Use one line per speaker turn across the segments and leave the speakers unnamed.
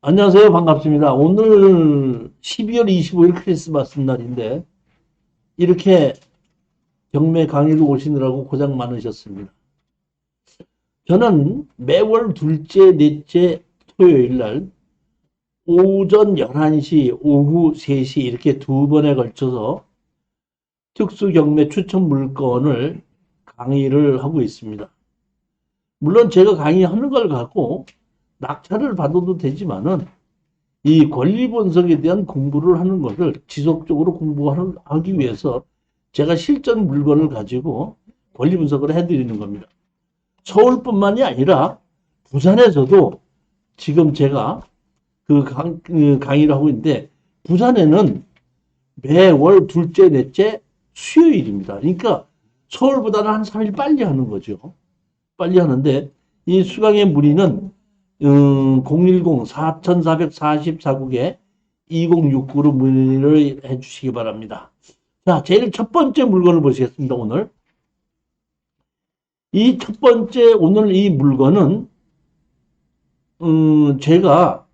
안녕하세요. 반갑습니다. 오늘 12월 25일 크리스마스 날인데 이렇게 경매 강의를 오시느라고 고생 많으셨습니다. 저는 매월 둘째, 넷째 토요일 날 오전 11시, 오후 3시 이렇게 두 번에 걸쳐서 특수 경매 추천 물건을 강의를 하고 있습니다. 물론 제가 강의하는 걸 갖고 낙찰을 받아도 되지만은 이 권리 분석에 대한 공부를 하는 것을 지속적으로 공부하기 위해서 제가 실전 물건을 가지고 권리 분석을 해드리는 겁니다. 서울뿐만이 아니라 부산에서도 지금 제가 그 강의를 하고 있는데 부산에는 매월 둘째, 넷째 수요일입니다. 그러니까 서울보다는 한 3일 빨리 하는 거죠. 빨리 하는데 이 수강의 문의는 010-4444국에 2069로 문의를 해 주시기 바랍니다. 자, 제일 첫 번째 물건을 보시겠습니다, 오늘. 이 첫 번째, 오늘 이 물건은, 제가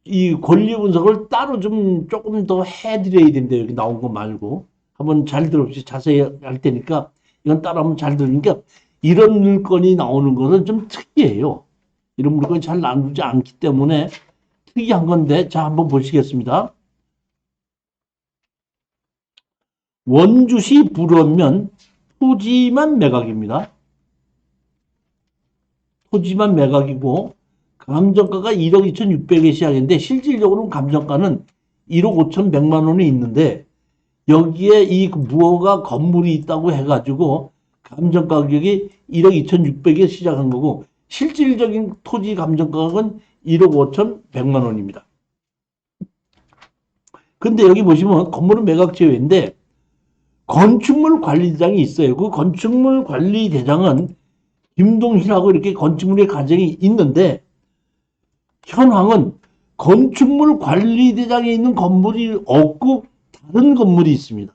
이 권리 분석을 따로 좀 조금 더 해드려야 된대요. 여기 나온 거 말고. 한번 잘 들어보시죠. 자세히 할 테니까. 이건 따로 한번 잘 들으니까 이런 물건이 나오는 것은 좀 특이해요. 이런 물건이 잘 나누지 않기 때문에 특이한 건데, 자, 한번 보시겠습니다. 원주시 불원면 토지만 매각입니다. 토지만 매각이고, 감정가가 1억 2,600에 시작인데, 실질적으로는 감정가는 1억 5,100만 원이 있는데, 여기에 이 무허가 건물이 있다고 해가지고, 감정 가격이 1억 2,600에 시작한 거고, 실질적인 토지 감정 가격은 1억 5,100만 원입니다. 근데 여기 보시면 건물은 매각 제외인데 건축물 관리대장이 있어요. 그 건축물 관리대장은 김동희라고 이렇게 건축물의 가정이 있는데 현황은 건축물 관리대장에 있는 건물이 없고 다른 건물이 있습니다.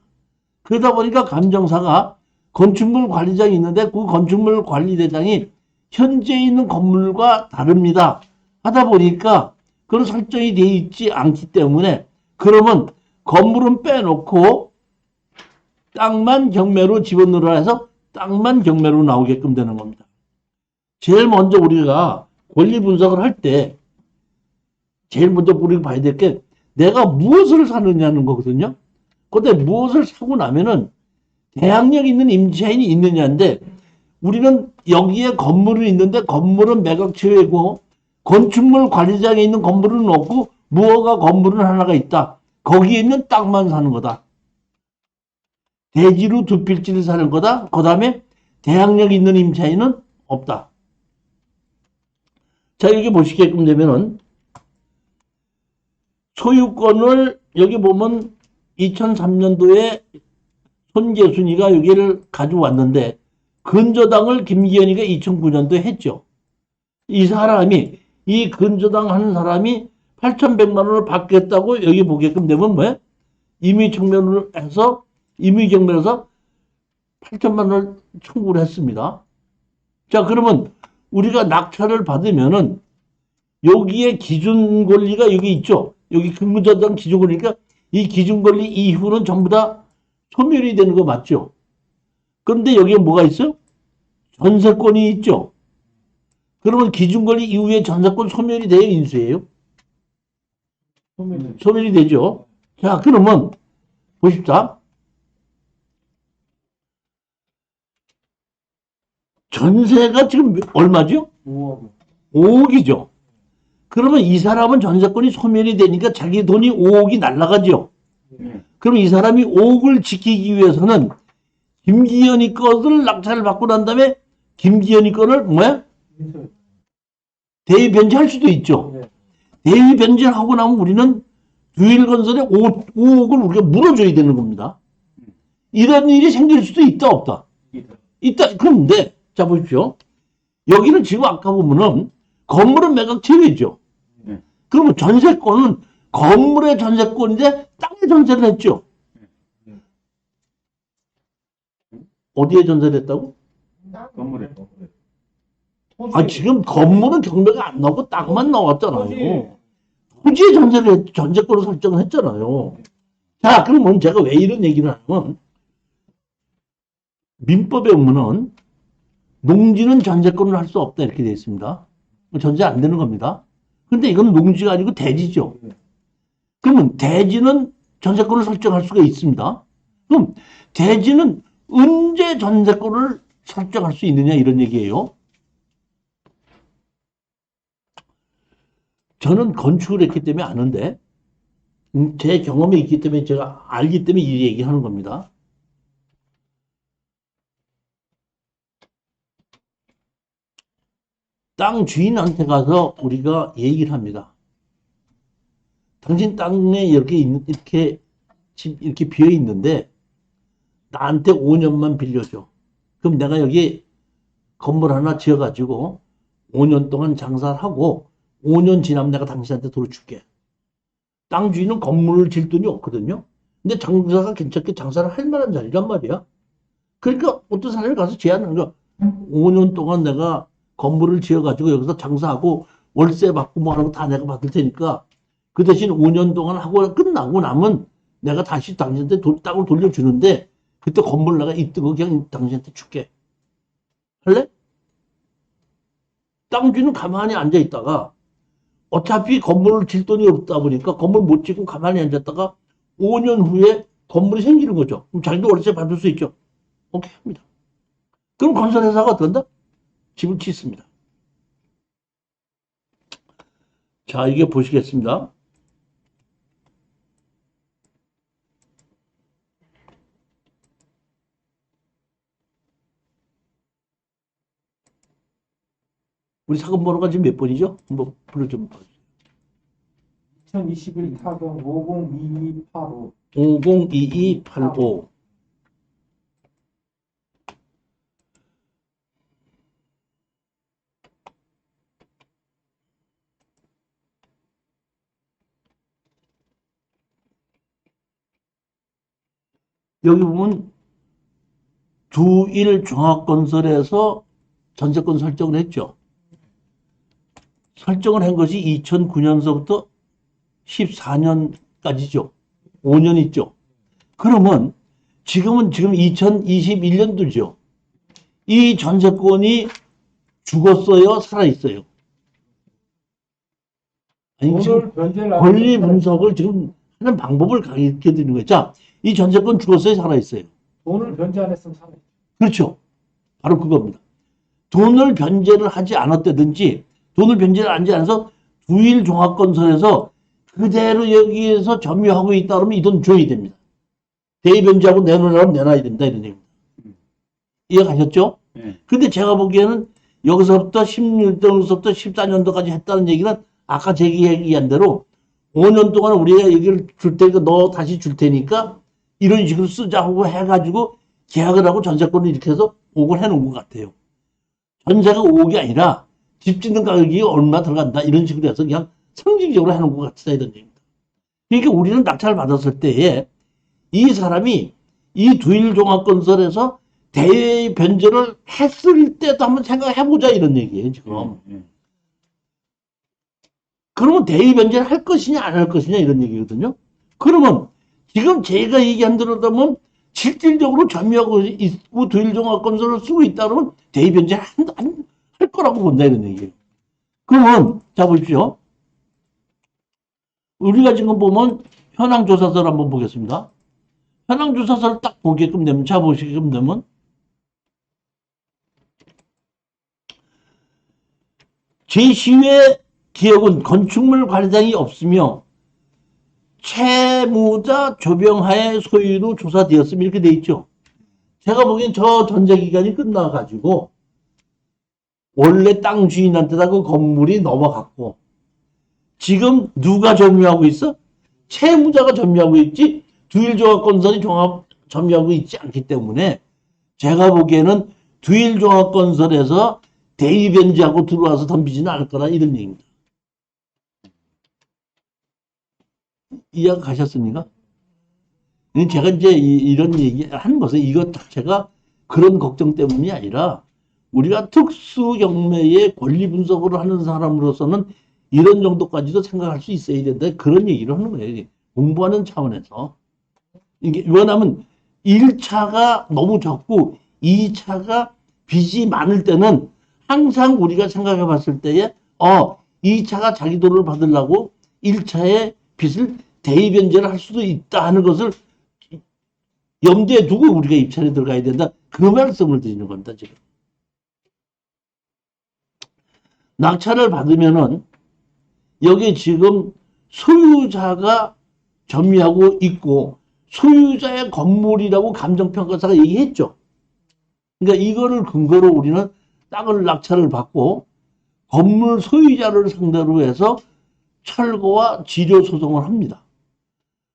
그러다 보니까 감정사가 건축물 관리장이 있는데 그 건축물 관리대장이 현재 있는 건물과 다릅니다. 하다 보니까 그런 설정이 되어 있지 않기 때문에 그러면 건물은 빼놓고 땅만 경매로 집어넣으라 해서 땅만 경매로 나오게끔 되는 겁니다. 제일 먼저 우리가 권리 분석을 할 때 제일 먼저 우리가 봐야 될 게 내가 무엇을 사느냐는 거거든요. 그때 무엇을 사고 나면은 대항력 있는 임차인이 있느냐인데 우리는 여기에 건물은 있는데 건물은 매각 제외고 건축물 관리장에 있는 건물은 없고 무허가 건물은 하나가 있다. 거기에 있는 땅만 사는 거다. 대지로 두 필지를 사는 거다. 그 다음에 대항력 있는 임차인은 없다. 자, 여기 보시게끔 되면은 소유권을 여기 보면 2003년도에 손재순이가 여기를 가져왔는데 근저당을 김기현이가 2009년도에 했죠. 이 사람이 이 근저당 하는 사람이 8,100만 원을 받겠다고 여기 보게끔 되면 뭐야? 임의청면을 해서 임의경매에서 8천만 원을 청구를 했습니다. 자, 그러면 우리가 낙찰을 받으면은 여기에 기준 권리가 여기 있죠. 여기 근저당 기준 권리니까 이 기준 권리 이후는 전부 다 소멸이 되는 거 맞죠? 그런데 여기에 뭐가 있어요? 전세권이 있죠. 그러면 기준 권리 이후에 전세권 소멸이 돼요, 인수예요? 소멸이 되죠. 자, 그러면 보십시오. 전세가 지금 얼마죠? 5억이죠. 그러면 이 사람은 전세권이 소멸이 되니까 자기 돈이 5억이 날라가죠. 그럼 이 사람이 5억을 지키기 위해서는 김기현이 것을 낙찰을 받고 난 다음에 김기현이 거를 뭐야? 대위 변제할 수도 있죠. 대위 변제를 하고 나면 우리는 두일건설에 5억을 우리가 물어줘야 되는 겁니다. 이런 일이 생길 수도 있다 없다? 있다. 그런데 자 보십시오. 여기는 지금 아까 보면은 건물은 매각 제외죠. 그러면 전세권은 건물의 전세권인데 땅에 전세를 했죠. 어디에 전세를 했다고?
건물에
아, 지금 건물은 경매가 안 나오고 땅만 나왔잖아요.
토지.
토지의 전세권을 설정을 했잖아요. 자, 그러면 제가 왜 이런 얘기를 하냐면, 민법에 보면은, 농지는 전세권을 할 수 없다, 이렇게 되어 있습니다. 전세 안 되는 겁니다. 근데 이건 농지가 아니고 대지죠. 그러면 대지는 전세권을 설정할 수가 있습니다. 그럼 대지는 언제 전세권을 설정할 수 있느냐, 이런 얘기예요. 저는 건축을 했기 때문에 아는데, 제 경험이 있기 때문에 제가 알기 때문에 이 얘기하는 겁니다. 땅 주인한테 가서 우리가 얘기를 합니다. 당신 땅에 이렇게 비어 있는데 나한테 5년만 빌려줘. 그럼 내가 여기 건물 하나 지어가지고 5년 동안 장사를 하고 5년 지나면 내가 당신한테 돈을 줄게. 땅 주인은 건물을 질 돈이 없거든요. 근데 장사가 괜찮게 장사를 할 만한 자리란 말이야. 그러니까 어떤 사람이 가서 제안하는 거야. 5년 동안 내가 건물을 지어가지고 여기서 장사하고 월세 받고 뭐 하는 거 다 내가 받을 테니까 그 대신 5년 동안 하고 끝나고 나면 내가 다시 당신한테 땅을 돌려주는데 그때 건물 내가 입등을 그냥 당신한테 줄게. 할래? 땅 주인은 가만히 앉아 있다가 어차피 건물을 질 돈이 없다 보니까 건물 못 짓고 가만히 앉았다가 5년 후에 건물이 생기는 거죠. 그럼 자기도 월세 받을 수 있죠. 오케이 합니다. 그럼 건설회사가 어떤다? 집을 짓습니다. 자, 이게 보시겠습니다. 우리 사건 번호가 지금 몇 번이죠? 한번 불러 좀 봐주세요.
2021 타경 502285.
502285. 여기 보면 두일 종합건설에서 전세권 설정을 했죠. 설정을 한 것이 2009년서부터 14년까지죠. 5년 있죠. 그러면 지금 2021년도죠. 이 전세권이 죽었어요? 살아있어요? 아니, 지금 권리 분석을 지금 하는 방법을 가르쳐 드리는 거예요. 자, 이 전세권 죽었어요? 살아있어요?
돈을 변제 안 했으면 살아있죠.
그렇죠. 바로 그겁니다. 돈을 변제를 하지 않았다든지 돈을 변제를 하지 않아서 두일 종합건설에서 그대로 여기에서 점유하고 있다 그러면 이 돈 줘야 됩니다. 대변제하고 내놓으라면 내놔야 된다 이런 얘기입니다. 이해가셨죠?
네.
근데 제가 보기에는 여기서부터 16년도부터 14년도까지 했다는 얘기는 아까 제가 얘기한 대로 5년 동안 우리가 얘기를 줄 테니까 너 다시 줄 테니까 이런 식으로 쓰자고 해가지고 계약을 하고 전세권을 이렇게 해서 5억을 해놓은 것 같아요. 전세가 5억이 아니라 집 짓는 가격이 얼마 들어간다 이런 식으로 해서 그냥 상징적으로 해놓은 것 같다 이런 얘기입니다. 그러니까 우리는 낙찰을 받았을 때에 이 사람이 이 두일종합건설에서 대변제를 했을 때도 한번 생각해보자 이런 얘기예요 지금. 그러면 대변제를 할 것이냐 안 할 것이냐 이런 얘기거든요. 그러면 지금 제가 얘기한 대로 보면 실질적으로 점유하고 있고 두일종합건설을 쓰고 있다 그러면 대변제를 할 거라고 본다 이런 얘기예요. 그러면 자 보십시오. 우리가 지금 보면 현황조사서를 한번 보겠습니다. 현황조사서를 딱 보게끔 되면 자 보시게끔 되면 제10회 기업은 건축물 관리장이 없으며 채무자 조병하의 소유로 조사되었으면 이렇게 돼 있죠. 제가 보기엔 저 전제기간이 끝나가지고 원래 땅 주인한테다 그 건물이 넘어갔고 지금 누가 점유하고 있어? 채무자가 점유하고 있지 두일종합건설이 점유하고 있지 않기 때문에 제가 보기에는 두일종합건설에서 대의변제하고 들어와서 덤비지는 않을 거라 이런 얘기입니다. 이해가 가셨습니까? 제가 이제 이런 얘기 하는 것은 이것 자체가 그런 걱정 때문이 아니라 우리가 특수 경매의 권리 분석을 하는 사람으로서는 이런 정도까지도 생각할 수 있어야 된다. 그런 얘기를 하는 거예요. 공부하는 차원에서. 이게, 왜냐하면 1차가 너무 적고 2차가 빚이 많을 때는 항상 우리가 생각해 봤을 때에, 2차가 자기 돈을 받으려고 1차의 빚을 대입연재를 할 수도 있다 하는 것을 염두에 두고 우리가 입찰에 들어가야 된다. 그 말씀을 드리는 겁니다, 지금. 낙찰을 받으면은 여기 지금 소유자가 점유하고 있고 소유자의 건물이라고 감정평가사가 얘기했죠. 그러니까 이거를 근거로 우리는 땅을 낙찰을 받고 건물 소유자를 상대로 해서 철거와 지료 소송을 합니다.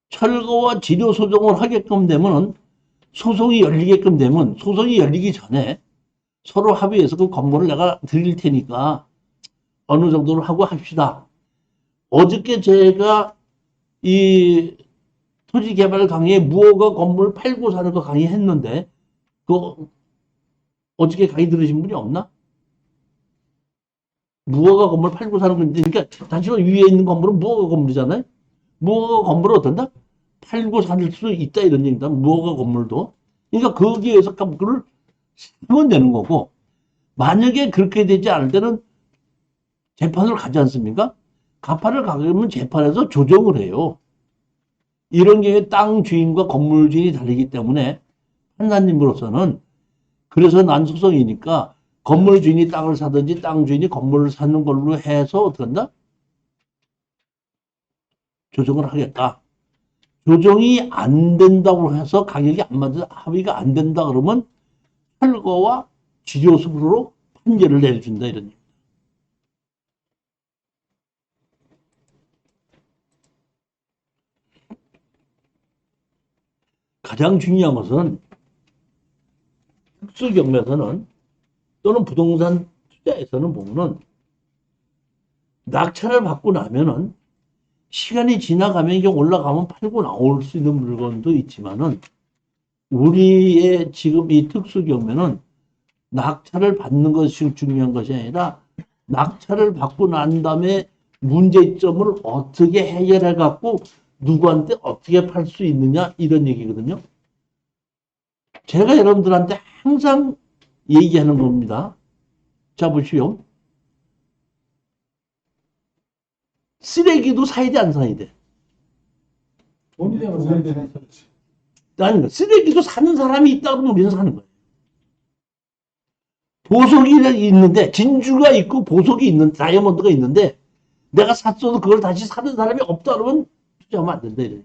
철거와 지료 소송을 하게끔 되면 소송이 열리게끔 되면 소송이 열리기 전에 서로 합의해서 그 건물을 내가 드릴 테니까 어느 정도는 하고 합시다. 어저께 제가 이 토지개발 강의에 무허가 건물 팔고 사는 거 강의했는데 그 어저께 강의 들으신 분이 없나? 무허가 건물 팔고 사는 건데, 그러니까 당신은 위에 있는 건물은 무허가 건물이잖아요. 무허가 건물은 어떤다? 팔고 살 수 있다 이런 얘기다. 무허가 건물도. 그러니까 거기에서 그걸 사면 되는 거고, 만약에 그렇게 되지 않을 때는 재판을 가지 않습니까? 가판을 가면 재판에서 조정을 해요. 이런 경우에 땅 주인과 건물 주인이 다르기 때문에 판사님으로서는 그래서 난 소송이니까 건물 주인이 땅을 사든지 땅 주인이 건물을 사는 걸로 해서 어떻게 한다? 조정을 하겠다. 조정이 안 된다고 해서 가격이 안 맞아서 합의가 안 된다 그러면 철거와 지료수로 판결을 내려준다 이런 얘기. 가장 중요한 것은 특수경매에서는 또는 부동산 투자에서는 보면은 낙찰을 받고 나면은 시간이 지나가면 이게 올라가면 팔고 나올 수 있는 물건도 있지만은 우리의 지금 이 특수경매는 낙찰을 받는 것이 중요한 것이 아니라 낙찰을 받고 난 다음에 문제점을 어떻게 해결해 갖고 누구한테 어떻게 팔 수 있느냐 이런 얘기거든요. 제가 여러분들한테 항상 얘기하는 겁니다. 자 보시오. 쓰레기도 사야 돼 안 사야 돼?
돈이 되면 사야 되는
아니 쓰레기도 사는 사람이 있다 그러면 우리는 사는 거예요. 보석이 있는데 진주가 있고 보석이 있는 다이아몬드가 있는데 내가 샀어도 그걸 다시 사는 사람이 없다 그러면 투자하면 안 된다 이래.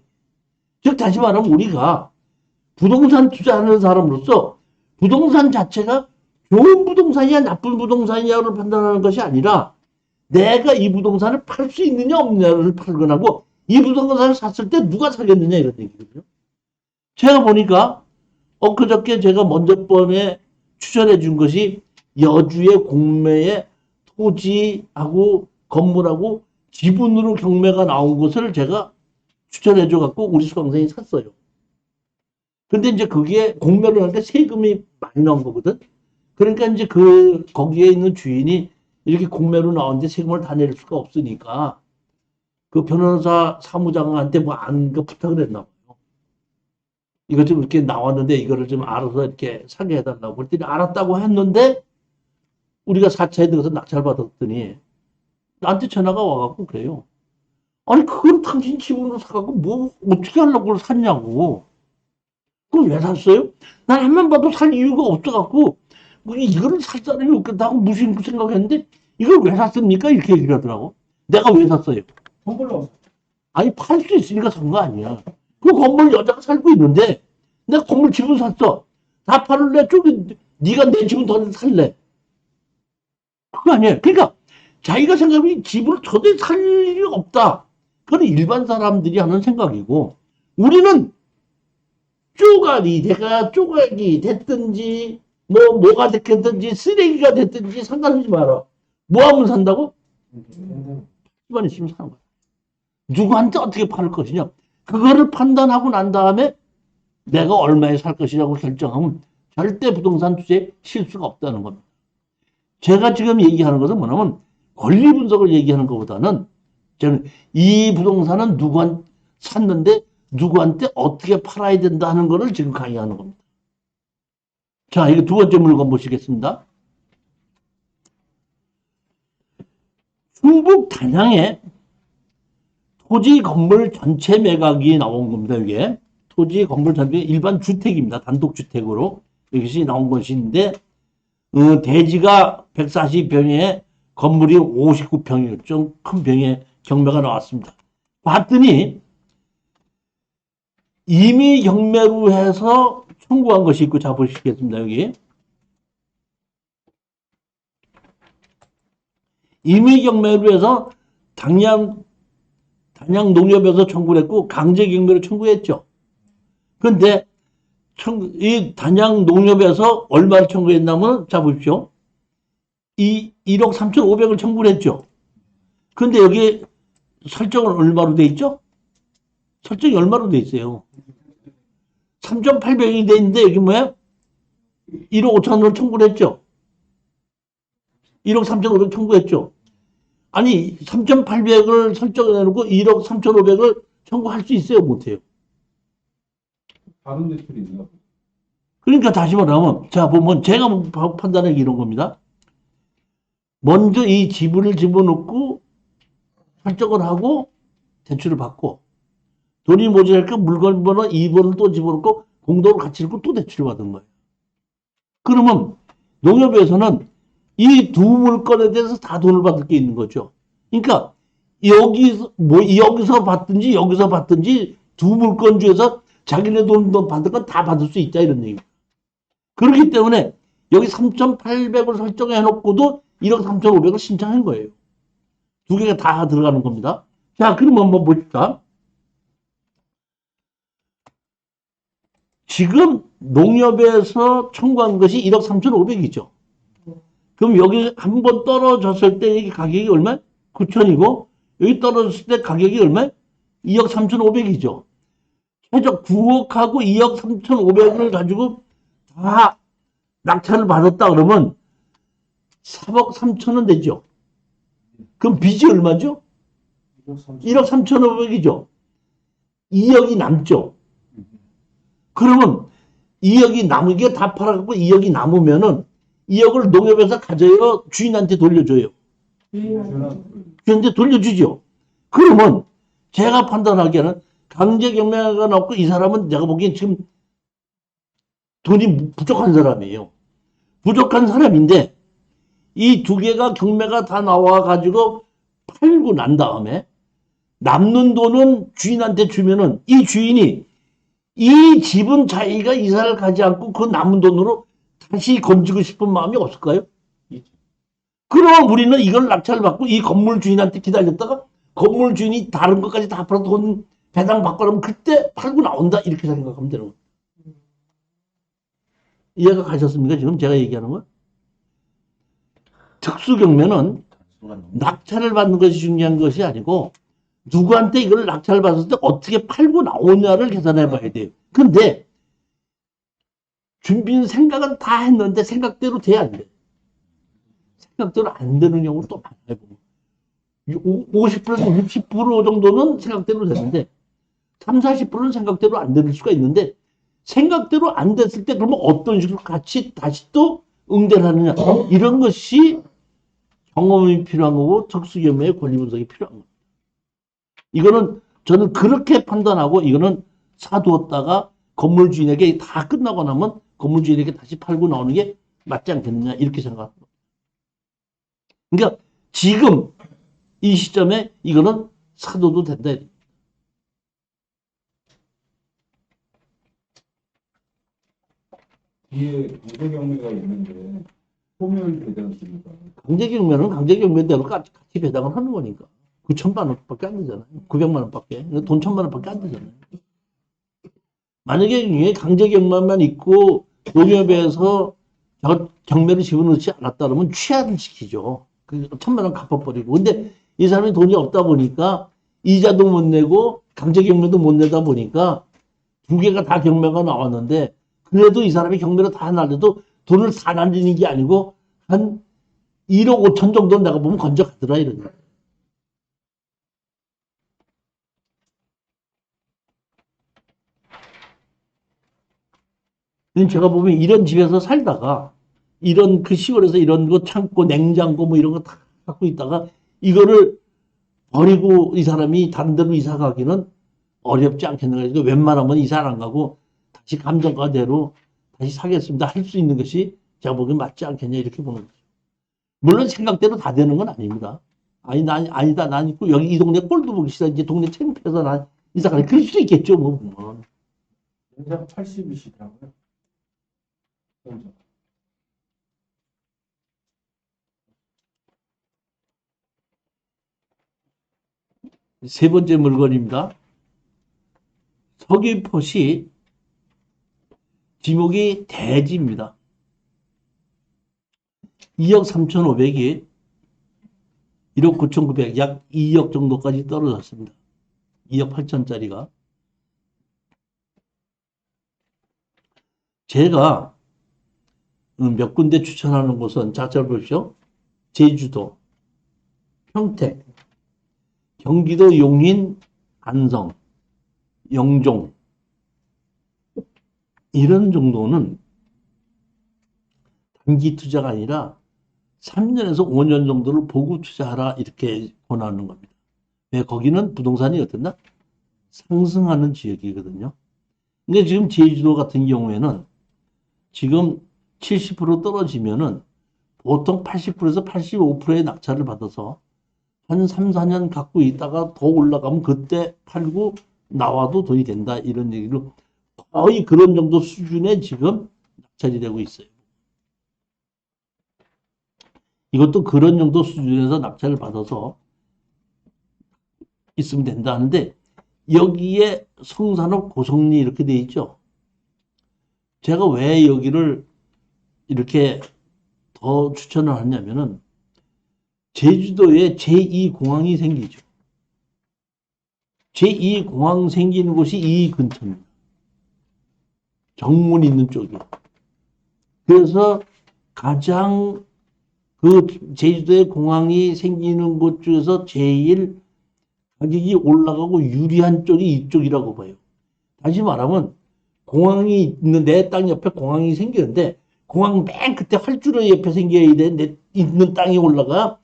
즉 다시 말하면 우리가 부동산 투자하는 사람으로서 부동산 자체가 좋은 부동산이야 나쁜 부동산이냐를 판단하는 것이 아니라 내가 이 부동산을 팔 수 있느냐 없느냐를 판단하고 이 부동산을 샀을 때 누가 사겠느냐 이런 얘기거든요. 제가 보니까 엊그저께 제가 먼저 번에 추천해 준 것이 여주의 공매에 토지하고 건물하고 지분으로 경매가 나온 것을 제가 추천해 줘 갖고 우리 수강생이 샀어요. 근데 이제 그게 공매로 하니까 세금이 많이 나온 거거든. 그러니까 이제 거기에 있는 주인이 이렇게 공매로 나오는데 세금을 다 낼 수가 없으니까 그 변호사 사무장한테 그 부탁을 했나 봐요. 이거 좀 이렇게 나왔는데 이거를 좀 알아서 이렇게 사게 해달라고. 그랬더니 알았다고 했는데 우리가 4차에 들어가서 낙찰 받았더니 나한테 전화가 와갖고 그래요. 아니 그걸 당신 집으로 사갖고 뭐 어떻게 하려고 그걸 샀냐고. 그걸 왜 샀어요? 난 한 번 봐도 살 이유가 없어갖고 뭐 이거를 살 사람이 없겠다고 무슨 생각했는데 이걸 왜 샀습니까? 이렇게 얘기를 하더라고. 내가 왜 샀어요?
돈 벌러
아니 팔 수 있으니까 산 거 아니야. 그 건물 여자가 살고 있는데 내가 건물 지분 샀어. 다 팔을래? 네가 내 집은 더 살래? 그거 아니에요. 그러니까 자기가 생각하면 집을 도저히 살 일이 없다. 그건 일반 사람들이 하는 생각이고 우리는 쪼각이 됐든지 뭐가 됐든지 쓰레기가 됐든지 상관하지 마라. 뭐 하면 산다고? 집안에 있으면 사는 거야. 누구한테 어떻게 팔을 것이냐. 그거를 판단하고 난 다음에 내가 얼마에 살 것이냐고 결정하면 절대 부동산 투자에 실수가 없다는 겁니다. 제가 지금 얘기하는 것은 뭐냐면 권리 분석을 얘기하는 것보다는 저는 이 부동산은 누구한테 샀는데 누구한테 어떻게 팔아야 된다 하는 것을 지금 강의하는 겁니다. 자, 이거 두 번째 물건 보시겠습니다. 충북 단양에 토지 건물 전체 매각이 나온 겁니다. 이게 토지 건물 전체 일반 주택입니다. 단독주택으로 이것이 나온 것인데 대지가 140평에 건물이 59평이에요. 좀 큰 평에 경매가 나왔습니다. 봤더니 임의 경매로 해서 청구한 것이 있고, 자 보시겠습니다. 여기 임의 경매로 해서 단양 농협에서 청구를 했고 강제 경매로 청구했죠. 그런데 이 단양 농협에서 얼마를 청구했냐면, 자 보십시오. 1억 3,500을 청구를 했죠. 근데 여기 설정은 얼마로 돼 있죠? 설정이 얼마로 돼 있어요? 3,800이 돼 있는데 여기 뭐야? 1억 5천원을 청구를 했죠. 1억 3,500 청구했죠. 아니 3,800을 설정해 놓고 1억 3,500을 청구할 수 있어요? 못해요?
다른 대출이 있나?
그러니까 다시 말하면, 자 보면 제가 판단하기 이런 겁니다. 먼저 이 지분을 집어넣고 설정을 하고 대출을 받고, 돈이 모자랄까 물건 번호 2번을 또 집어넣고 공도를 같이 넣고 또 대출을 받은 거예요. 그러면 농협에서는 이 두 물건에 대해서 다 돈을 받을 게 있는 거죠. 그러니까 여기서 받든지 여기서 받든지 두 물건 중에서 자기네 돈 받은 건 다 받을 수 있다 이런 얘기입니다. 그렇기 때문에 여기 3,800을 설정해 놓고도 1억 3,500을 신청한 거예요. 두 개가 다 들어가는 겁니다. 자, 그럼 한번 보실까? 지금 농협에서 청구한 것이 1억 3,500이죠. 그럼 여기 한번 떨어졌을 때 여기 가격이 얼마? 9천이고 여기 떨어졌을 때 가격이 얼마? 2억 3,500이죠. 최저 9억하고 2억 3,500을 가지고 다 낙찰을 받았다 그러면 3억 3천원 되죠. 그럼 빚이 얼마죠? 1억 3,500이죠. 2억이 남죠. 그러면 2억이 남으게 다 팔아갖고 2억이 남으면은 2억을 농협에서 가져요? 주인한테 돌려줘요? 주인한테 돌려주죠. 그러면 제가 판단하기에는 강제 경매가 나왔고 이 사람은 내가 보기엔 지금 돈이 부족한 사람이에요. 부족한 사람인데 이 두 개가 경매가 다 나와가지고 팔고 난 다음에 남는 돈은 주인한테 주면은 이 주인이 이 집은 자기가 이사를 가지 않고 그 남은 돈으로 다시 건지고 싶은 마음이 없을까요? 그럼 우리는 이걸 낙찰을 받고 이 건물 주인한테 기다렸다가 건물 주인이 다른 것까지 다 팔아서 돈 배당 받고 그러면 그때 팔고 나온다 이렇게 생각하면 되는 거예요. 이해가 가셨습니까? 지금 제가 얘기하는 거? 특수경매는 낙찰을 받는 것이 중요한 것이 아니고 누구한테 이걸 낙찰을 받았을 때 어떻게 팔고 나오냐를 계산해 봐야 돼요. 근데 준비는 생각은 다 했는데 생각대로 돼야 안 돼. 생각대로 안 되는 경우도 또 많아요. 50%에서 60% 정도는 생각대로 되는데 30, 40%는 생각대로 안 될 수가 있는데 생각대로 안 됐을 때 그러면 어떤 식으로 같이 다시 또 응대를 하느냐 이런 것이 경험이 필요한 거고 특수경매의 권리 분석이 필요한 겁니다. 이거는 저는 그렇게 판단하고 이거는 사두었다가 건물 주인에게 다 끝나고 나면 건물 주인에게 다시 팔고 나오는 게 맞지 않겠느냐 이렇게 생각합니다. 그러니까 지금 이 시점에 이거는 사둬도 된다.
뒤에 강제 경매가 있는데 소멸 배당입니까?
강제경매는 강제경매대로 같이 배당을 하는 거니까 9천만 원밖에 안 되잖아요. 900만 원밖에. 돈 1,000만 원밖에 안 되잖아요. 만약에 이게 강제경매만 있고 농협에서 경매를 집어넣지 않았다 그러면 취하를 시키죠. 그 1,000만 원 갚아버리고. 근데 이 사람이 돈이 없다 보니까 이자도 못 내고 강제경매도 못 내다 보니까 두 개가 다 경매가 나왔는데 그래도 이 사람이 경매를 다 날려도 돈을 다 날리는 게 아니고 한 1억 5천 정도는 내가 보면 건져가더라, 이러니. 제가 보면 이런 집에서 살다가, 이런 그 시골에서 이런 거 창고, 냉장고 뭐 이런 거 다 갖고 있다가, 이거를 버리고 이 사람이 다른 데로 이사 가기는 어렵지 않겠는가. 그러니까 웬만하면 이사를 안 가고 다시 감정가대로 다시 사겠습니다. 할 수 있는 것이 제가 보기엔 맞지 않겠냐, 이렇게 보는 거죠. 물론 생각대로 다 되는 건 아닙니다. 아니다, 난 있고, 여기 이 동네 꼴도 보기 싫어. 이제 동네 창피해서 난 이사 가야 그럴 수도 있겠죠, 뭐, 보면.
연장 80이시더라고요.
세 번째 물건입니다. 서귀포시 지목이 대지입니다. 2억 3,500이 1억 9,900, 약 2억 정도까지 떨어졌습니다. 2억 8천짜리가. 제가 몇 군데 추천하는 곳은, 자, 잘 보십시오. 제주도, 평택, 경기도 용인, 안성, 영종, 이런 정도는 단기 투자가 아니라 3년에서 5년 정도를 보고 투자하라, 이렇게 권하는 겁니다. 왜? 거기는 부동산이 어땠나? 상승하는 지역이거든요. 근데 지금 제주도 같은 경우에는 지금 70% 떨어지면은 보통 80%에서 85%의 낙찰을 받아서 한 3, 4년 갖고 있다가 더 올라가면 그때 팔고 나와도 돈이 된다, 이런 얘기로 거의 그런 정도 수준에 지금 낙찰이 되고 있어요. 이것도 그런 정도 수준에서 낙찰을 받아서 있으면 된다 하는데, 여기에 성산업 고성리 이렇게 돼 있죠. 제가 왜 여기를 이렇게 더 추천을 하냐면은, 제주도에 제2공항이 생기죠. 제2공항 생기는 곳이 이 근처입니다. 정문 있는 쪽이요. 그래서 가장 그 제주도에 공항이 생기는 곳 중에서 제일 가격이 올라가고 유리한 쪽이 이쪽이라고 봐요. 다시 말하면 공항이 있는, 내 땅 옆에 공항이 생기는데 공항 맨 끝에 활주로 옆에 생겨야 돼. 내 있는 땅이 올라가?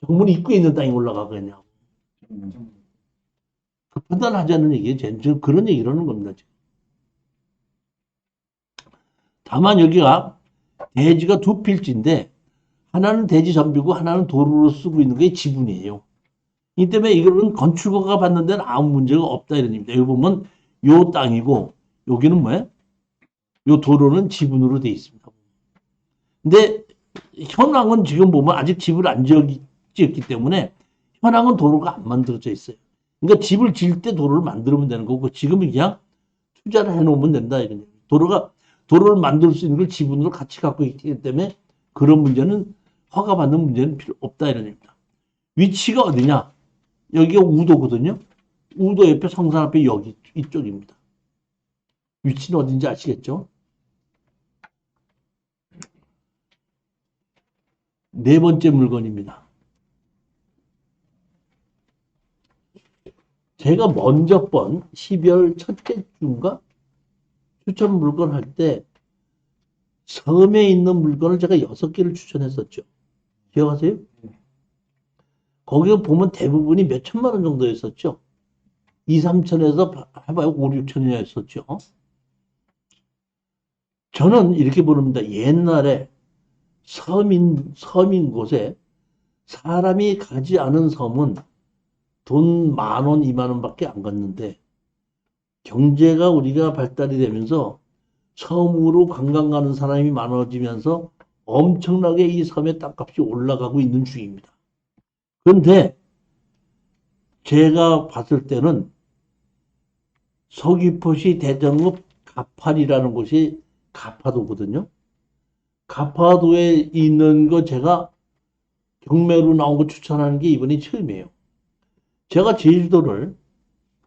정문 입구에 있는 땅이 올라가, 그냥. 그 판단하자는 얘기예요. 지금 그런 얘기를 하는 겁니다. 지금. 다만 여기가 대지가 두 필지인데, 하나는 대지 전비고 하나는 도로로 쓰고 있는 게 지분이에요. 이 때문에 이거는 건축허가 받는 데는 아무 문제가 없다, 이런 얘기입니다. 여기 보면 요 땅이고 여기는 뭐예요? 요 도로는 지분으로 돼 있습니다. 근데 현황은 지금 보면 아직 집을 안 지었기 때문에 현황은 도로가 안 만들어져 있어요. 그러니까 집을 지을 때 도로를 만들면 되는 거고, 지금은 그냥 투자를 해놓으면 된다, 이런 얘기예요. 도로를 만들 수 있는 걸 지분으로 같이 갖고 있기 때문에 그런 문제는, 허가 받는 문제는 필요 없다, 이런 얘기입니다. 위치가 어디냐? 여기가 우도거든요. 우도 옆에 성산 앞에 여기 이쪽입니다. 위치는 어딘지 아시겠죠? 네 번째 물건입니다. 제가 먼저 번 12월 첫째 주인가 추천 물건 할 때 섬에 있는 물건을 제가 6개를 추천했었죠. 기억하세요? 거기 보면 대부분이 몇 천만 원 정도였었죠. 2, 3천에서 해봐요 5, 6천이었었죠. 저는 이렇게 보는다. 옛날에 섬인 곳에 사람이 가지 않은 섬은 돈 10,000원, 20,000원 밖에 안 갔는데, 경제가 우리가 발달이 되면서 섬으로 관광 가는 사람이 많아지면서 엄청나게 이 섬의 땅값이 올라가고 있는 중입니다. 그런데 제가 봤을 때는 서귀포시 대정읍 가파리라는 곳이 가파도거든요. 가파도에 있는 거 제가 경매로 나온 거 추천하는 게 이번이 처음이에요. 제가 제주도를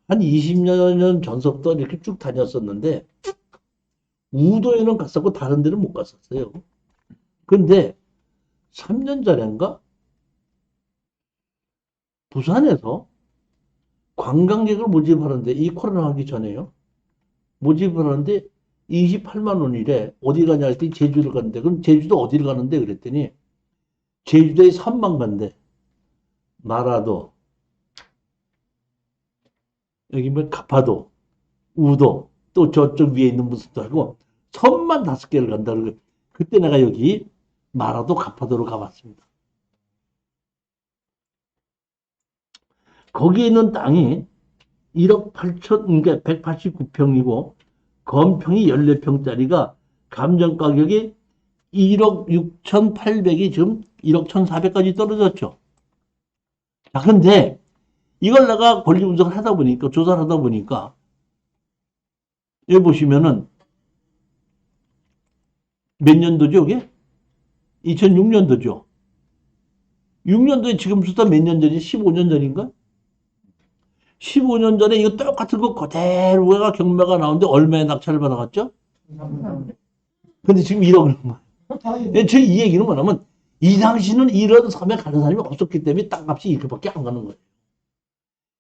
한 20년 전서부터 이렇게 쭉 다녔었는데, 우도에는 갔었고 다른 데는 못 갔었어요. 근데 3년 전인가? 부산에서 관광객을 모집하는데, 이 코로나 하기 전에요. 모집을 하는데 28만 원이래. 어디 가냐 했더니 제주를 갔는데, 그럼 제주도 어디를 가는데 그랬더니 제주도에 3만 간대. 마라도, 여기 뭐 가파도, 우도, 또 저쪽 위에 있는 무슨 도 하고 섬만 5개를 간다. 그러고 그때 내가 여기 마라도 가파도로 가봤습니다. 거기에 있는 땅이 1억 8천, 그러니까 189평이고 건평이 14평짜리가 감정 가격이 1억 6,800이 지금 1억 1,400까지 떨어졌죠. 자, 근데 이걸 내가 권리 분석을 하다 보니까, 조사를 하다 보니까, 여기 보시면은 몇 년도죠, 이게? 2006년도죠. 6년도에 지금부터 몇 년 전이? 15년 전인가? 15년 전에 이거 똑같은 거 그대로가 경매가 나오는데 얼마에 낙찰을 받아갔죠? 근데 지금 1억을 거예요. 제 이 얘기는 뭐냐면, 이 당시는 이런 섬에 가는 사람이 없었기 때문에 땅값이 이렇게밖에 안 가는 거예요.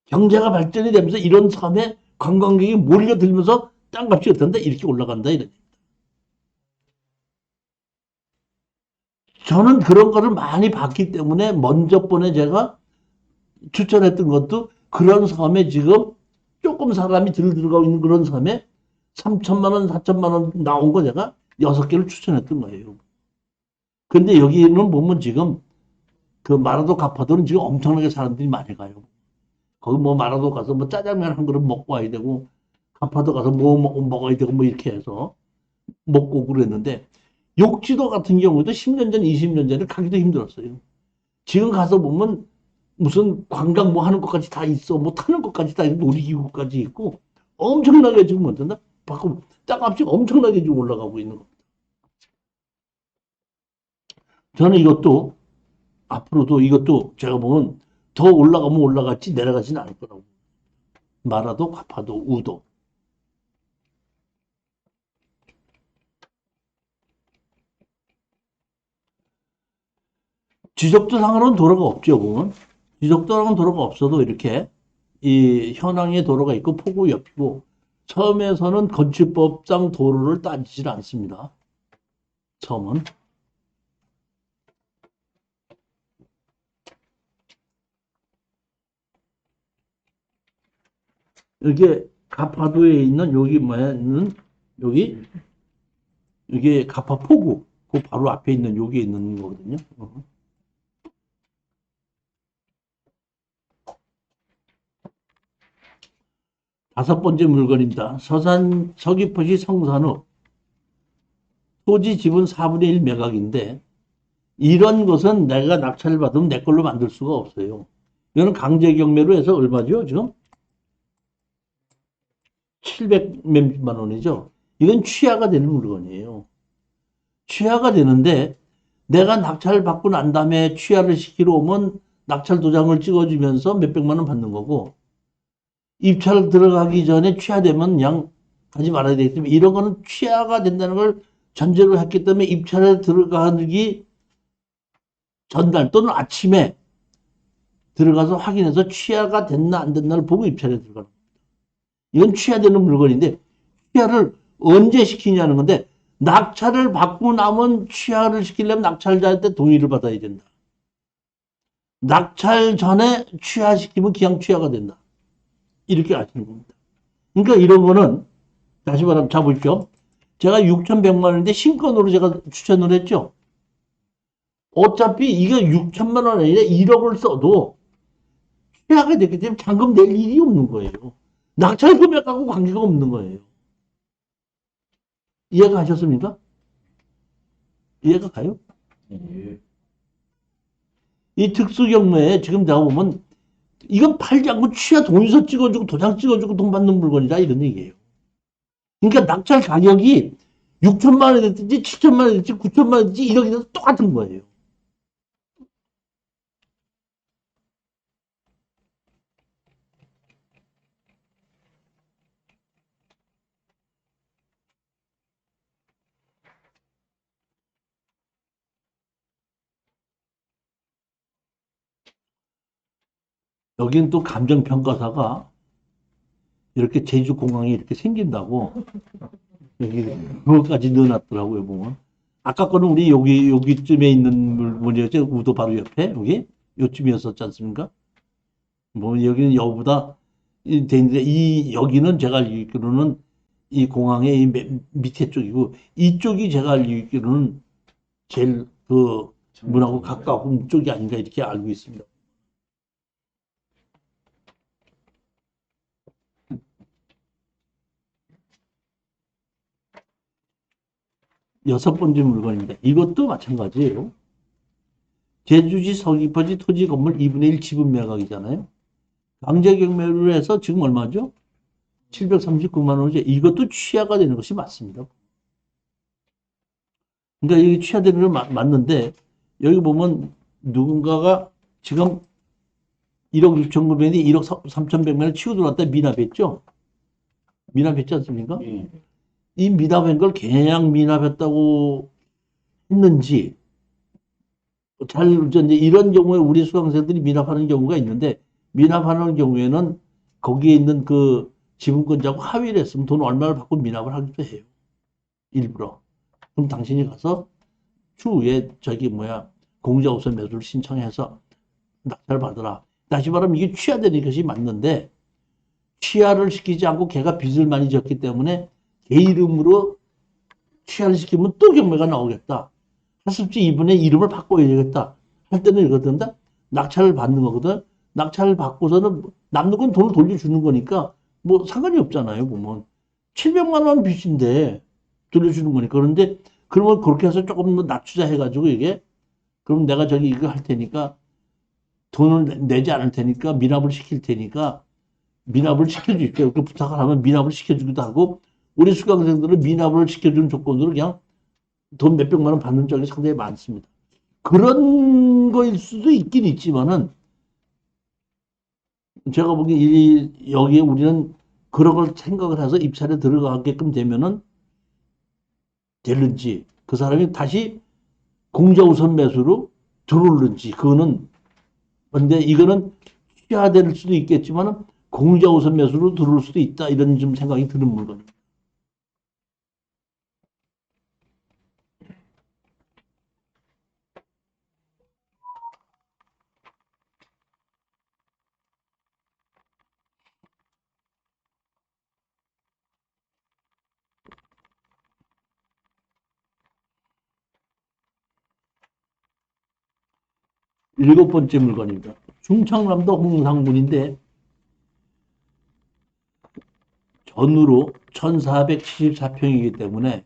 경제가 발전이 되면서 이런 섬에 관광객이 몰려들면서 땅값이 어떤데 이렇게 올라간다 이런. 저는 그런 거를 많이 봤기 때문에 먼저 번에 제가 추천했던 것도 그런 섬에 지금 조금 사람이 들어가고 있는 그런 섬에 3천만 원, 4천만 원 나온 거 제가 6개를 추천했던 거예요. 근데 여기는 보면 지금 그 마라도 가파도는 지금 엄청나게 사람들이 많이 가요. 거기 뭐 마라도 가서 뭐 짜장면 한 그릇 먹고 와야 되고 가파도 가서 뭐 먹어야 되고 뭐 이렇게 해서 먹고 그랬는데 욕지도 같은 경우도 10년 전, 20년 전에 가기도 힘들었어요. 지금 가서 보면 무슨 관광 뭐 하는 것까지 다 있어. 뭐 타는 것까지 다 있고 놀이기구까지 있고 엄청나게 지금 어떤다? 바꾸 땅값이 엄청나게 지금 올라가고 있는 겁니다. 저는 이것도 앞으로도 이것도 제가 보면 더 올라가면 올라갔지 내려가지는 않을 거라고. 마라도 가파도 우도. 지적도상으로는 도로가 없죠, 보면. 지적도상은 도로가 없어도 이렇게 이 현황에 도로가 있고 포구 옆이고 섬에서는 건축법상 도로를 따지질 않습니다. 섬은. 이게 가파도에 있는 여기 뭐야는 여기 이게 가파포구 그 바로 앞에 있는 여기에 있는 거거든요. 다섯 번째 물건입니다. 서산 서귀포시 성산읍 토지 지분 4분의 1 매각인데 이런 것은 내가 낙찰을 받으면 내 걸로 만들 수가 없어요. 이거는 강제 경매로 해서 얼마죠 지금? 700 몇만 원이죠. 이건 취하가 되는 물건이에요. 취하가 되는데 내가 낙찰을 받고 난 다음에 취하를 시키러 오면 낙찰 도장을 찍어주면서 몇백만 원 받는 거고 입찰 들어가기 전에 취하되면 그냥 하지 말아야 되기 때문에 이런 거는 취하가 된다는 걸 전제로 했기 때문에 입찰에 들어가기 전날 또는 아침에 들어가서 확인해서 취하가 됐나 안 됐나를 보고 입찰에 들어가는 거예요. 이건 취하되는 물건인데 취하를 언제 시키냐는 건데 낙찰을 받고 나면 취하를 시키려면 낙찰자한테 동의를 받아야 된다. 낙찰 전에 취하시키면 기왕 취하가 된다. 이렇게 아시는 겁니다. 그러니까 이런 거는 다시 말하면 자 보십시오. 제가 6,100만 원인데 신권으로 제가 추천을 했죠. 어차피 이게 6천만 원 아니라 1억을 써도 취하가 됐기 때문에 잔금 낼 일이 없는 거예요. 낙찰 금액하고 관계가 없는 거예요. 이해가 가셨습니까? 이해가 가요?
예.
이 특수경매에 지금 제가 보면 이건 팔지 않고 취하 동의서 찍어주고 도장 찍어주고 돈 받는 물건이다 이런 얘기예요. 그러니까 낙찰 가격이 6천만 원이 됐든지 7천만 원이 됐든지 9천만 원이 됐든지 1억이 돼도 똑같은 거예요. 여기는 또 감정평가사가 이렇게 제주공항이 이렇게 생긴다고 여기 그것까지 넣어놨더라고요, 보면. 아까 거는 우리 여기쯤에 있는 뭐였죠? 우도 바로 옆에 여기 요쯤이었었지 않습니까? 뭐 여기는 여보다 되는데 여기는 제가 알기로는 이 공항의 밑에 쪽이고 이쪽이 제가 알기로는 제일 그 문하고 가까운 쪽이 아닌가 이렇게 알고 있습니다. 여섯 번째 물건입니다. 이것도 마찬가지예요. 제주시 서귀포시 토지 건물 2분의 1 지분 매각이잖아요. 강제 경매로 해서 지금 얼마죠? 739만 원이죠. 이것도 취하가 되는 것이 맞습니다. 그러니까 이게 취하되는 건 맞는데 여기 보면 누군가가 지금 1억 6,900원이 1억 3,100만 원 치고 들어왔다 미납했죠? 미납했지 않습니까? 이 미납한 걸 그냥 미납했다고 했는지 이제 이런 경우에 우리 수강생들이 미납하는 경우가 있는데 미납하는 경우에는 거기에 있는 그 지분권자하고 합의를 했으면 돈 얼마를 받고 미납을 하기도 해요. 일부러. 그럼 당신이 가서 추후에 공자우선 매수를 신청해서 낙찰을 받으라. 다시 말하면 이게 취하되는 것이 맞는데 취하를 시키지 않고 걔가 빚을 많이 졌기 때문에 걔 이름으로 취하를 시키면 또 경매가 나오겠다. 하습지 이분의 이름을 바꿔야겠다. 할 때는 이거든. 낙찰을 받는 거거든. 낙찰을 받고서는 남는 건 돈을 돌려주는 거니까 뭐 상관이 없잖아요. 보면 700만 원 빚인데 돌려주는 거니까. 그런데 그러면 그렇게 해서 조금 더 낮추자 해가지고 이게 그럼 내가 저기 이거 할 테니까 돈을 내지 않을 테니까 미납을 시킬 테니까 미납을 시켜줄게. 이렇게 부탁을 하면 미납을 시켜주기도 하고 우리 수강생들은 미납을 시켜주는 조건으로 그냥 돈 몇백만 원 받는 적이 상당히 많습니다. 그런 거일 수도 있긴 있지만은 제가 보기에 여기에 우리는 그런 걸 생각을 해서 입찰에 들어가게끔 되면은 되는지 그 사람이 다시 공자우선 매수로 들어오는지 그거는 근데 이거는 취하될 수도 있겠지만은 공자우선 매수로 들어올 수도 있다 이런 좀 생각이 드는 물건입니다. 일곱 번째 물건입니다. 충청남도 홍상군인데 전후로 1474평이기 때문에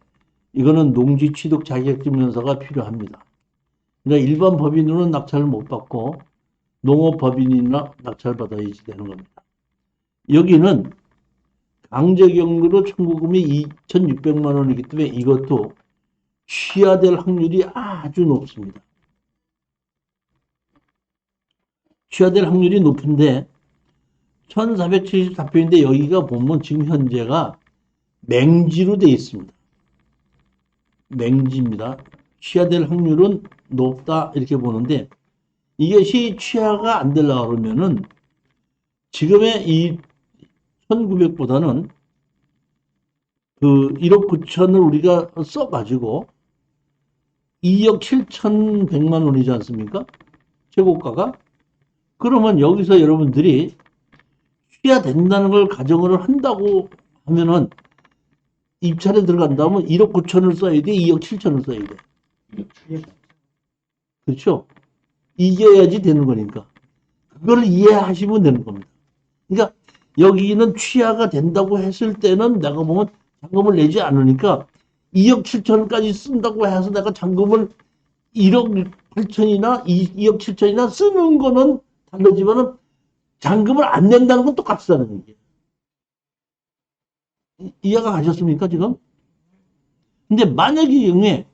이거는 농지 취득 자격증명서가 필요합니다. 그러니까 일반 법인으로는 낙찰을 못 받고 농업법인이나 낙찰을 받아야지 되는 겁니다. 여기는 강제경매로 청구금이 2,600만 원이기 때문에 이것도 취하될 확률이 아주 높습니다. 취하될 확률이 높은데 1474평인데 여기가 보면 지금 현재가 맹지로 되어 있습니다. 맹지입니다. 취하될 확률은 높다 이렇게 보는데 이것이 취하가 안 되려고 그러면은 지금의 이 1900보다는 그 1억 9천을 우리가 써가지고 2억 7,100만 원이지 않습니까? 최고가가. 그러면 여기서 여러분들이 취하된다는 걸 가정을 한다고 하면은 입찰에 들어간다면 1억 9천을 써야 돼, 2억 7천을 써야 돼. 그렇죠? 이겨야지 되는 거니까. 그걸 이해하시면 되는 겁니다. 그러니까 여기는 취하가 된다고 했을 때는 내가 보면 잔금을 내지 않으니까 2억 7천까지 쓴다고 해서 내가 잔금을 1억 8천이나 2억 7천이나 쓰는 거는 다르지만은 잔금을 안 낸다는 건 똑같다는 얘기예요. 이해가 가셨습니까, 지금? 근데 만약에 경우에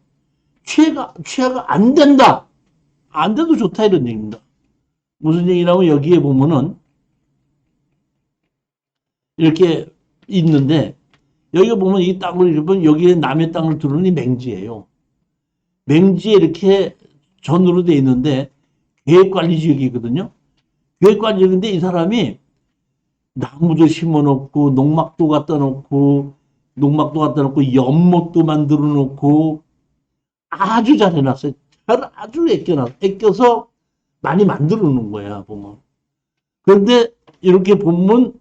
취하가 안 된다. 안 돼도 좋다 이런 얘기입니다. 무슨 얘기냐면 여기에 보면은 이렇게 있는데 여기가 보면 이 땅을 이렇게 보면 여기에 남의 땅을 두르는 이 맹지예요. 맹지에 이렇게 전으로 돼 있는데 계획관리지역이거든요. 기획관리인데 이 사람이 나무도 심어놓고 농막도 갖다 놓고 연못도 만들어 놓고 아주 잘 해놨어요. 아주 아껴서 많이 만들어 놓은 거야, 보면. 그런데 이렇게 보면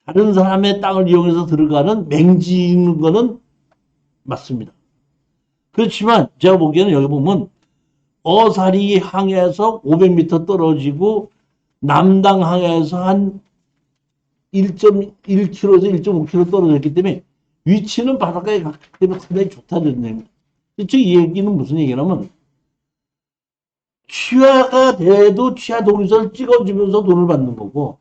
다른 사람의 땅을 이용해서 들어가는 맹지는 거는 맞습니다. 그렇지만 제가 보기에는 여기 보면 어사리 항에서 500m 떨어지고 남당 항에서 한 1.1km에서 1.5km 떨어졌기 때문에 위치는 바닷가에 갔기 때문에 상당히 좋다는 얘기입니다. 이 얘기는 무슨 얘기냐면 취하가 돼도 취하 동의서를 찍어주면서 돈을 받는 거고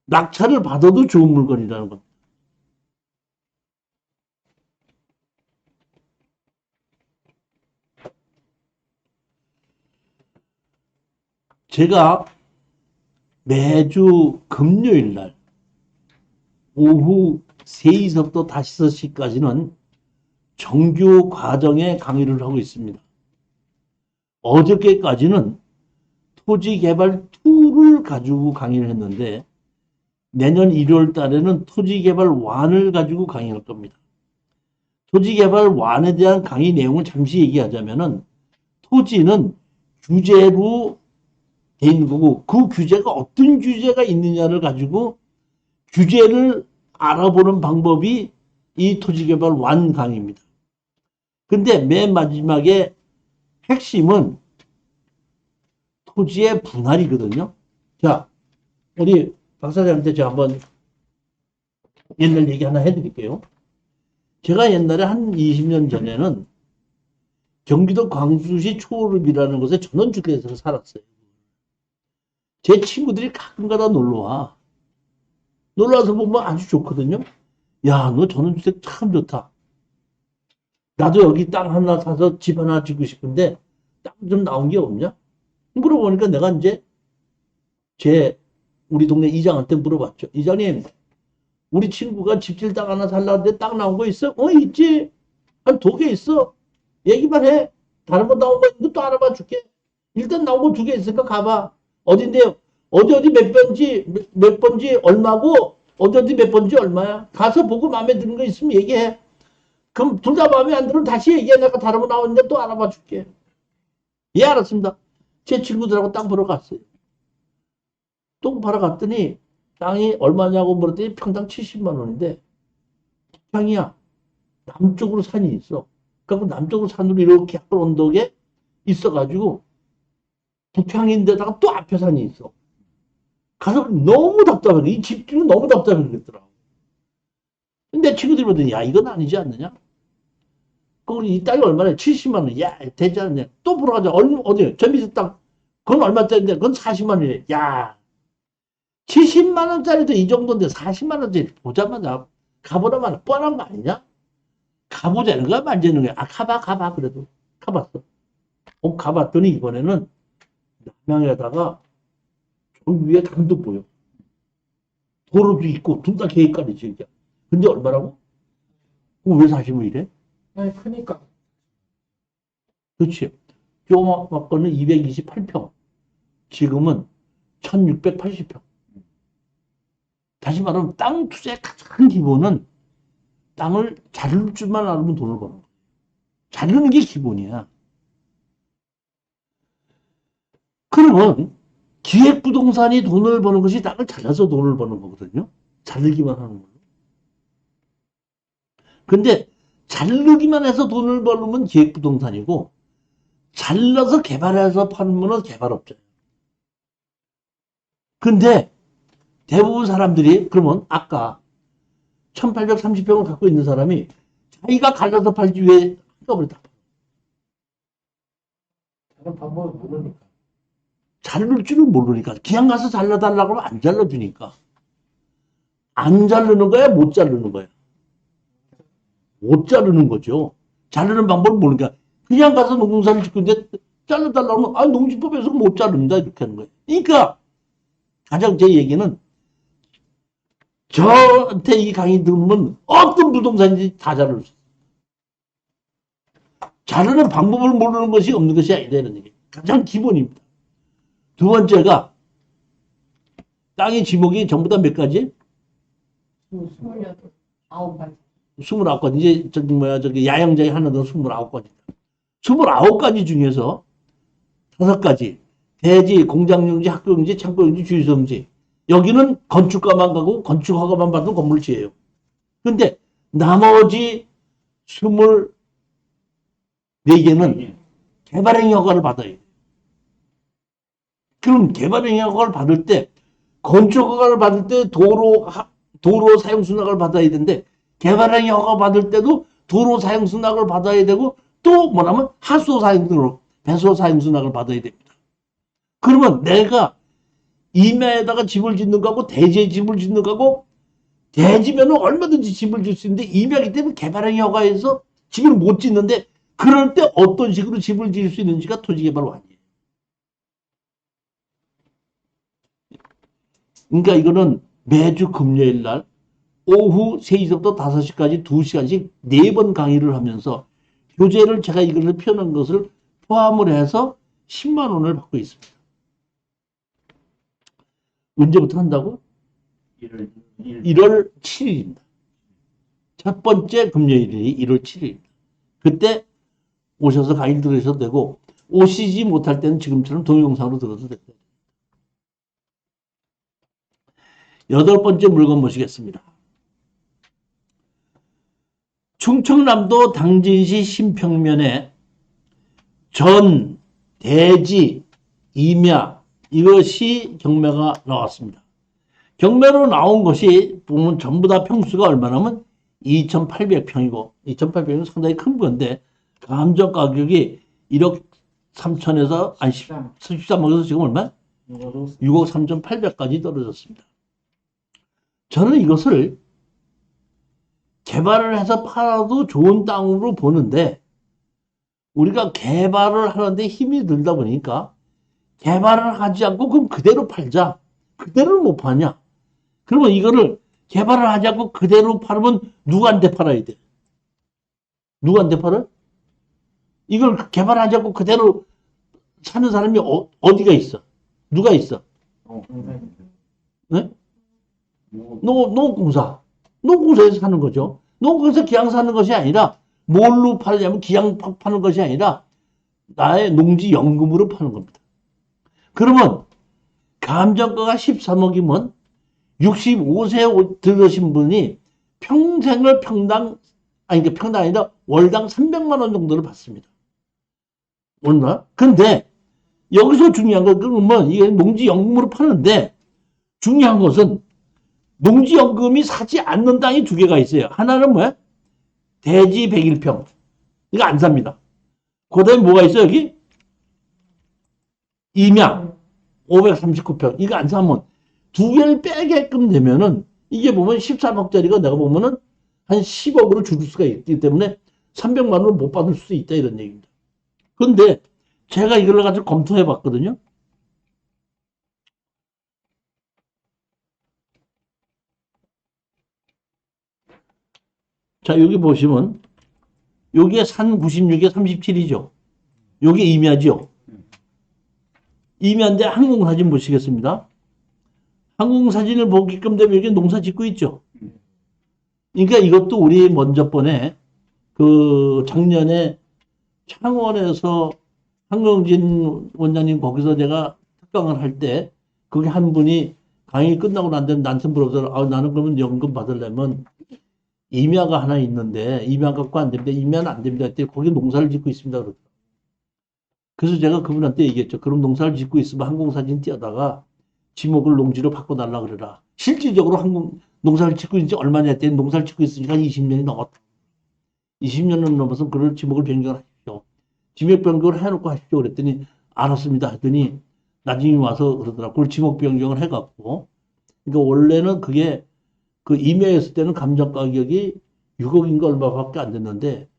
낙찰을 받아도 좋은 물건이라는 겁니다. 제가 매주 금요일 날 오후 3시부터 5시까지는 정규 과정의 강의를 하고 있습니다. 어저께까지는 토지개발 2를 가지고 강의를 했는데 내년 1월 달에는 토지개발 1을 가지고 강의할 겁니다. 토지개발 1에 대한 강의 내용을 잠시 얘기하자면은 토지는 규제로 돼 있는 거고 그 규제가 어떤 규제가 있느냐를 가지고 규제를 알아보는 방법이 이 토지개발 1 강의입니다. 근데 맨 마지막에 핵심은 토지의 분할이거든요. 자, 우리 박사장한테 제가 한번 옛날 얘기 하나 해드릴게요. 제가 옛날에 한 20년 전에는 경기도 광주시 초월읍이라는 곳에 전원주택에서 살았어요. 제 친구들이 가끔가다 놀러와. 놀러와서 보면 아주 좋거든요. 야, 너 전원주택 참 좋다. 나도 여기 땅 하나 사서 집 하나 짓고 싶은데 땅 좀 나온 게 없냐? 물어보니까 내가 이제 우리 동네 이장한테 물어봤죠. 이장님, 우리 친구가 집질 땅 하나 살라는데 땅 나온 거 있어? 있지. 한 2개 있어. 얘기만 해. 다른 거 나온 거 있는 것도 알아봐 줄게. 일단 나온 거 2개 있으니까 가봐. 어딘데요? 어디 몇 번지 얼마고 어디 몇 번지 얼마야? 가서 보고 마음에 드는 거 있으면 얘기해. 그럼 둘 다 마음에 안 들으면 다시 얘기해. 내가 다른 거 나오는데 또 알아봐 줄게. 예, 알았습니다. 제 친구들하고 땅 보러 갔어요. 땅 보러 갔더니 땅이 얼마냐고 물었더니 평당 70만 원인데 평이야. 남쪽으로 산이 있어. 그래서 남쪽으로 산으로 이렇게 약간 언덕에 있어가지고 북평인데다가 또 앞에 산이 있어. 가서 너무 답답해. 이 집들은 너무 답답해 그랬더라고. 근데 친구들이 보더니 야 이건 아니지 않느냐? 그럼 이 땅이 얼마나 70만 원. 야 되지 않느냐? 또 보러 가자. 어디 저 밑에 땅 그건 얼마짜리인데 그건 40만 원이래. 야 70만 원짜리도 이 정도인데 40만 원짜리 보자마자 가보라면 뻔한 거 아니냐? 가보자는 거야 말자는 거야. 아 가봐 그래도 가봤어. 가봤더니 이번에는 남양에다가 저 위에 강도 보여. 도로도 있고 둘 다 계획관이지 이게. 근데 얼마라고? 왜 40을 이래?
아니, 크니까.
그렇지. 조그만 거는 228평. 지금은 1680평. 다시 말하면 땅 투자의 가장 기본은 땅을 자를 줄만 알면 돈을 버는 거야. 자르는 게 기본이야. 그러면 기획부동산이 돈을 버는 것이 땅을 잘라서 돈을 버는 거거든요. 자르기만 하는 걸로. 근데 자르기만 해서 돈을 벌면 기획부동산이고 잘라서 개발해서 파는 개발업자예요. 근데 대부분 사람들이 그러면 아까 1830평을 갖고 있는 사람이 자기가 갈라서 팔지 왜 한꺼번에 다
다른 방법을 모르니까.
자를 줄은 모르니까 그냥 가서 잘라달라고 하면 안 잘라주니까 안 자르는 거야 못 자르는 거야 못 자르는 거죠. 자르는 방법을 모르니까 그냥 가서 농사를 짓고 있는데 잘라달라고 하면 농지법에서 못 자른다 이렇게 하는 거예요. 그러니까 가장 제 얘기는 저한테 이 강의 들으면 어떤 부동산인지 다 자를 수 있어요. 자르는 방법을 모르는 것이 없는 것이 아니다 이런 얘기. 가장 기본입니다. 두 번째가 땅의 지목이 전부 다 몇 가지?
29가지.
29가지. 이제 저기 야영장이 하나 더 29가지. 29가지 중에서 5가지. 대지, 공장용지, 학교용지, 창고용지, 주유소용지. 여기는 건축가만 가고 건축허가만 받은 건물을 지어요. 근데 나머지 24개는 개발행위 허가를 받아요. 그럼 개발행위 허가를 받을 때 건축허가를 받을 때 도로 사용수납을 받아야 되는데 개발행위 허가 받을 때도 도로 사용수납을 받아야 되고 또 뭐냐면 하수 사용수납, 배수 사용수납을 받아야 됩니다. 그러면 내가 임야에다가 집을 짓는 거하고 대지에 집을 짓는 거하고 대지면은 얼마든지 집을 질 수 있는데 임야이기 때문에 개발행위 허가에서 집을 못 짓는데 그럴 때 어떤 식으로 집을 지을 수 있는지가 토지개발원이에요. 그러니까 이거는 매주 금요일 날 오후 3시부터 5시까지 2시간씩 4번 강의를 하면서 교재를 제가 이걸 펴놓은 것을 포함을 해서 10만 원을 받고 있습니다. 언제부터 한다고? 1월 7일입니다. 첫 번째 금요일이 1월 7일입니다. 그때 오셔서 강의를 들으셔도 되고 오시지 못할 때는 지금처럼 동영상으로 들어도 됩니다. 8번째 물건 모시겠습니다. 충청남도 당진시 신평면에 전, 대지, 임야 이것이 경매가 나왔습니다. 경매로 나온 것이 보면 전부 다 평수가 얼마냐면 2,800평이고 2,800평은 상당히 큰 건데 감정 가격이 1억 3천에서 13억에서 지금 얼마? 6억 3,800까지 떨어졌습니다. 저는 이것을 개발을 해서 팔아도 좋은 땅으로 보는데 우리가 개발을 하는데 힘이 들다 보니까 개발을 하지 않고 그럼 그대로 팔자. 그대로 못 파냐? 그러면 이거를 개발을 하지 않고 그대로 팔으면 누구한테 팔아야 돼? 누구한테 팔아? 이걸 개발하지 않고 그대로 사는 사람이 어디가 있어? 누가 있어? 네? 농업공사. 농업공사에서 사는 거죠. 농업공사에서 기양 사는 것이 아니라 뭘로 팔냐면 기양 파는 것이 아니라 나의 농지연금으로 파는 겁니다. 그러면 감정가가 13억이면 65세 들으신 분이 평생을 평당 아니라 월당 300만 원 정도를 받습니다. 얼마? 근데 여기서 중요한 건 그러면 이게 농지연금으로 파는데 중요한 것은 농지연금이 사지 않는 땅이 2개가 있어요. 하나는 뭐야? 대지 101평. 이거 안 삽니다. 그 다음에 뭐가 있어요, 여기? 임야 539평. 이거 안 사면 2개를 빼게끔 되면은 이게 보면 13억짜리가 내가 보면은 한 10억으로 줄일 수가 있기 때문에 300만 원을 못 받을 수 있다 이런 얘기입니다. 그런데 제가 이걸 가지고 검토해 봤거든요. 자, 여기 보시면 여기에 산 96에 37이죠. 여기 임야죠. 임야인데 항공사진 보시겠습니다. 항공사진을 보게끔 되면 여기 농사 짓고 있죠. 그러니까 이것도 우리 먼저 번에 그 작년에 창원에서 한경진 원장님 거기서 제가 특강을 할 때 거기 한 분이 강의 끝나고 난 다음에 나한테 물어서 나는 그러면 연금 받으려면 임야가 하나 있는데 임야 갖고 안 됩니다. 임야는 안 됩니다. 그때 거기 농사를 짓고 있습니다. 그러더라고요. 그래서 제가 그분한테 얘기했죠. 그럼 농사를 짓고 있으면 항공사진 띄어다가 지목을 농지로 바꿔달라 그래라. 실질적으로 농사를 짓고 있는지 얼마냐 했더니 농사를 짓고 있으니까 20년이 넘었다. 20년은 넘어서 그걸 지목을 변경하십시오. 지목 변경을 해놓고 하십시오. 그랬더니 알았습니다. 했더니 나중에 와서 그러더라고요. 그걸 지목 변경을 해갖고. 그러니까 원래는 그게 그 임야했을 때는 감정 가격이 6억인가 얼마밖에 안 됐는데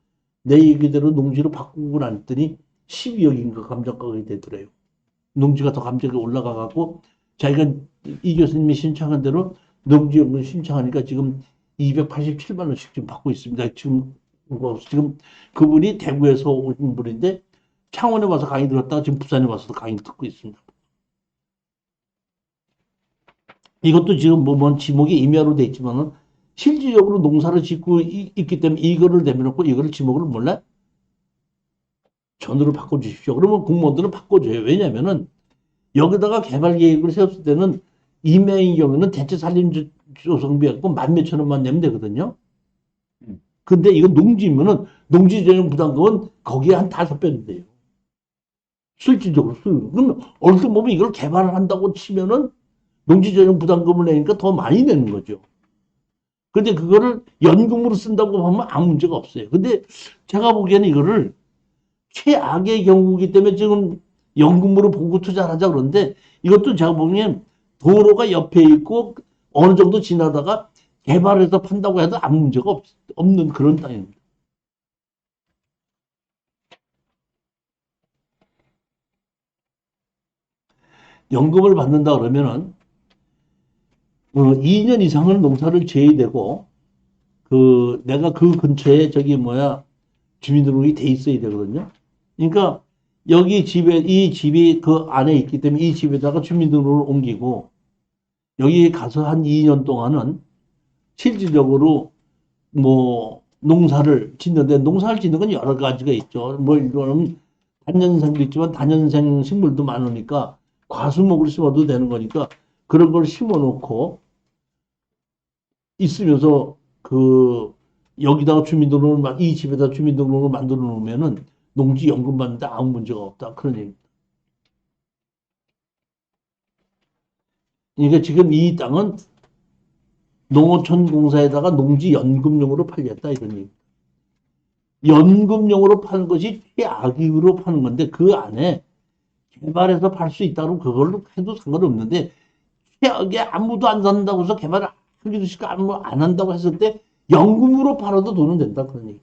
내 얘기대로 농지로 바꾸고 났더니 12억인가 감정 가격이 되더래요. 농지가 더 감정이 올라가갖고 자기가 이 교수님이 신청한 대로 농지연금 신청하니까 지금 287만 원씩 지금 받고 있습니다. 지금 그분이 대구에서 오신 분인데 창원에 와서 강의 들었다가 지금 부산에 와서도 강의 듣고 있습니다. 이것도 지금 뭐 지목이 임야로 돼 있지만은 실질적으로 농사를 짓고 있기 때문에 이거를 내려놓고 이거를 지목을 몰라? 전으로 바꿔주십시오. 그러면 공무원들은 바꿔줘요. 왜냐면은 여기다가 개발 계획을 세웠을 때는 임야인 경우는 대체 산림 조성비 갖고 만 몇천 원만 내면 되거든요. 근데 이거 농지면은 농지 전용 부담금은 거기에 한 5배는 돼요. 실질적으로. 그럼 얼핏 보면 이걸 개발을 한다고 치면은 농지 전용 부담금을 내니까 더 많이 내는 거죠. 근데 그거를 연금으로 쓴다고 하면 아무 문제가 없어요. 근데 제가 보기에는 이거를 최악의 경우이기 때문에 지금 연금으로 보고 투자를 하자 그러는데 이것도 제가 보기엔 도로가 옆에 있고 어느 정도 지나다가 개발해서 판다고 해도 아무 문제가 없는 그런 땅입니다. 연금을 받는다 그러면은 2년 이상은 농사를 지어야 되고 내가 그 근처에 주민등록이 돼 있어야 되거든요. 그러니까 여기 이 집이 그 안에 있기 때문에 이 집에다가 주민등록을 옮기고 여기 가서 한 2년 동안은 실질적으로 농사를 짓는데 농사를 짓는 건 여러 가지가 있죠. 이거는 단년생도 있지만 단년생 식물도 많으니까 과수목을 심어도 되는 거니까 그런 걸 심어 놓고 있으면서 여기다가 이 집에다 주민등록을 만들어 놓으면은 농지연금 받는데 아무 문제가 없다. 그런 얘기입니다. 그러니까 지금 이 땅은 농어촌공사에다가 농지연금용으로 팔렸다. 이런 얘기. 연금용으로 파는 것이 최악으로 파는 건데 그 안에 개발해서 팔 수 있다면 그걸로 해도 상관없는데 최악에 아무도 안 산다고 해서 개발을 하기도 싫고 안 한다고 했을 때 연금으로 팔아도 돈은 된다. 그런 얘기.